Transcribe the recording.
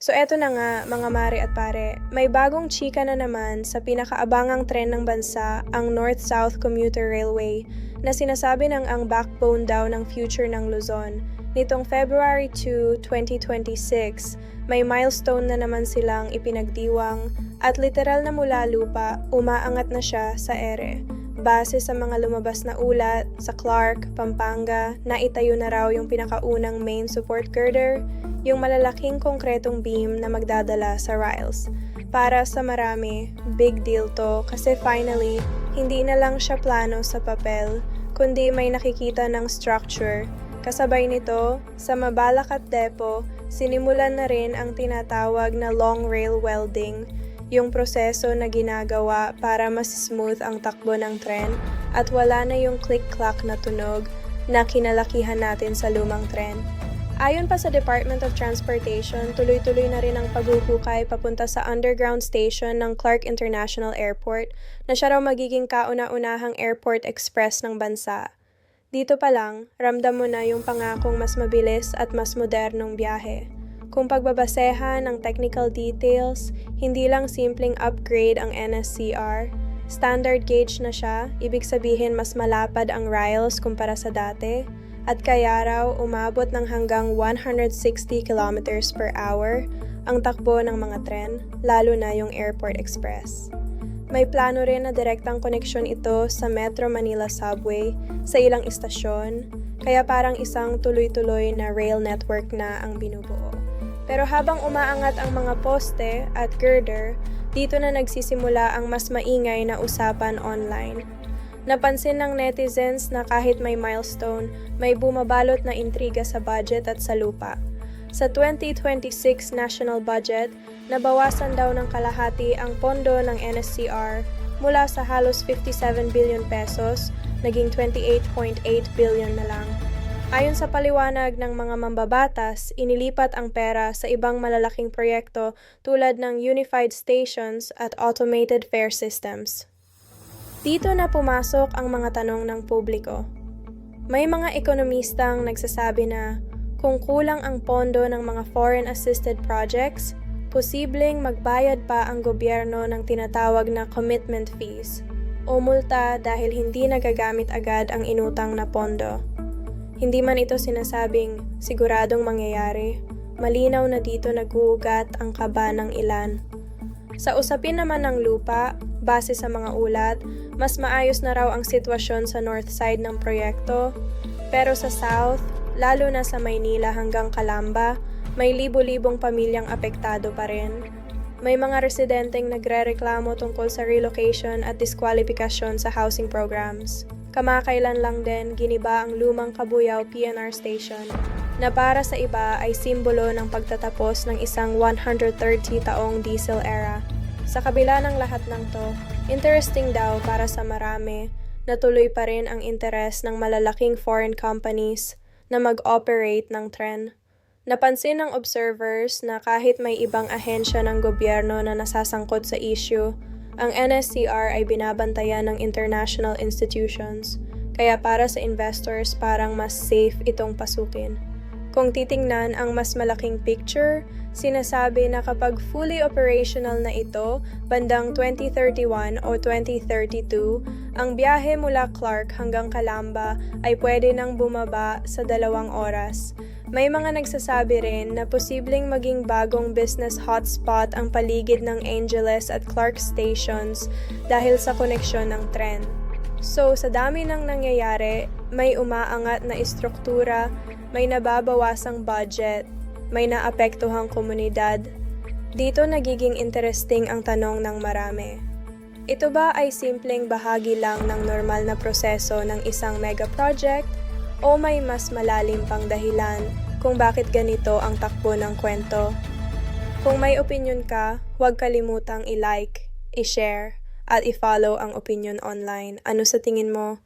So eto na nga mga mare at pare, may bagong chika na naman sa pinakaabangang tren ng bansa, ang North-South Commuter Railway, na sinasabi ng ang backbone daw ng future ng Luzon. Nitong February 2, 2026, may milestone na naman silang ipinagdiwang at literal na mula lupa, umaangat na siya sa ere. Base sa mga lumabas na ulat, sa Clark, Pampanga, na itayo na raw yung pinakaunang main support girder, yung malalaking konkretong beam na magdadala sa rails. Para sa marami, big deal to kasi finally, hindi na lang siya plano sa papel, kundi may nakikita ng structure. Kasabay nito, sa Mabalacat Depot, sinimulan na rin ang tinatawag na long rail welding, yung proseso na ginagawa para mas smooth ang takbo ng tren at wala na yung click-clack na tunog na kinalakihan natin sa lumang tren. Ayon pa sa Department of Transportation, tuloy-tuloy na rin ang paghuhukay papunta sa underground station ng Clark International Airport na siya raw magiging kauna-unahang airport express ng bansa. Dito pa lang, ramdam mo na yung pangakong mas mabilis at mas modernong biyahe. Kung pagbabasehan ng technical details, hindi lang simpleng upgrade ang NSCR. Standard gauge na siya, ibig sabihin mas malapad ang rails kumpara sa dati, at kaya raw umabot ng hanggang 160 kilometers per hour ang takbo ng mga tren, lalo na yung Airport Express. May plano rin na direktang koneksyon ito sa Metro Manila Subway sa ilang istasyon, kaya parang isang tuloy-tuloy na rail network na ang binubuo. Pero habang umaangat ang mga poste at girder, dito na nagsisimula ang mas maingay na usapan online. Napansin ng netizens na kahit may milestone, may bumabalot na intriga sa budget at sa lupa. Sa 2026 national budget, nabawasan daw ng kalahati ang pondo ng NSCR mula sa halos 57 billion pesos, naging 28.8 billion na lang. Ayon sa paliwanag ng mga mambabatas, inilipat ang pera sa ibang malalaking proyekto tulad ng unified stations at automated fare systems. Dito na pumasok ang mga tanong ng publiko. May mga ekonomistang nagsasabi na kung kulang ang pondo ng mga foreign-assisted projects, posibleng magbayad pa ang gobyerno ng tinatawag na commitment fees o multa dahil hindi nagagamit agad ang inutang na pondo. Hindi man ito sinasabing siguradong mangyayari, malinaw na dito nag-uugat ang kaba ng ilan. Sa usapin naman ng lupa, base sa mga ulat, mas maayos na raw ang sitwasyon sa north side ng proyekto, pero sa south, lalo na sa Maynila hanggang Calamba, may libo-libong pamilyang apektado pa rin. May mga residenteng nagrereklamo tungkol sa relocation at diskwalifikasyon sa housing programs. Kamakailan lang din giniba ang lumang Kabuyao PNR station na para sa iba ay simbolo ng pagtatapos ng isang 130 taong diesel era. Sa kabila ng lahat ng to, interesting daw para sa marami na tuloy pa rin ang interes ng malalaking foreign companies na mag-operate ng tren. Napansin ng observers na kahit may ibang ahensya ng gobyerno na nasasangkot sa issue, ang NSCR ay binabantayan ng international institutions, kaya para sa investors parang mas safe itong pasukin. Kung titingnan ang mas malaking picture, sinasabi na kapag fully operational na ito, bandang 2031 o 2032, ang biyahe mula Clark hanggang Calamba ay pwede nang bumaba sa 2 oras. May mga nagsasabi rin na posibleng maging bagong business hotspot ang paligid ng Angeles at Clark stations dahil sa koneksyon ng tren. So, sa dami ng nangyayari, may umaangat na istruktura, may nababawasang budget, may naapektuhang komunidad. Dito nagiging interesting ang tanong ng marami. Ito ba ay simpleng bahagi lang ng normal na proseso ng isang mega project o may mas malalim pang dahilan kung bakit ganito ang takbo ng kwento? Kung may opinion ka, huwag kalimutang i-like, i-share, at i-follow ang Opinion Online. Ano sa tingin mo?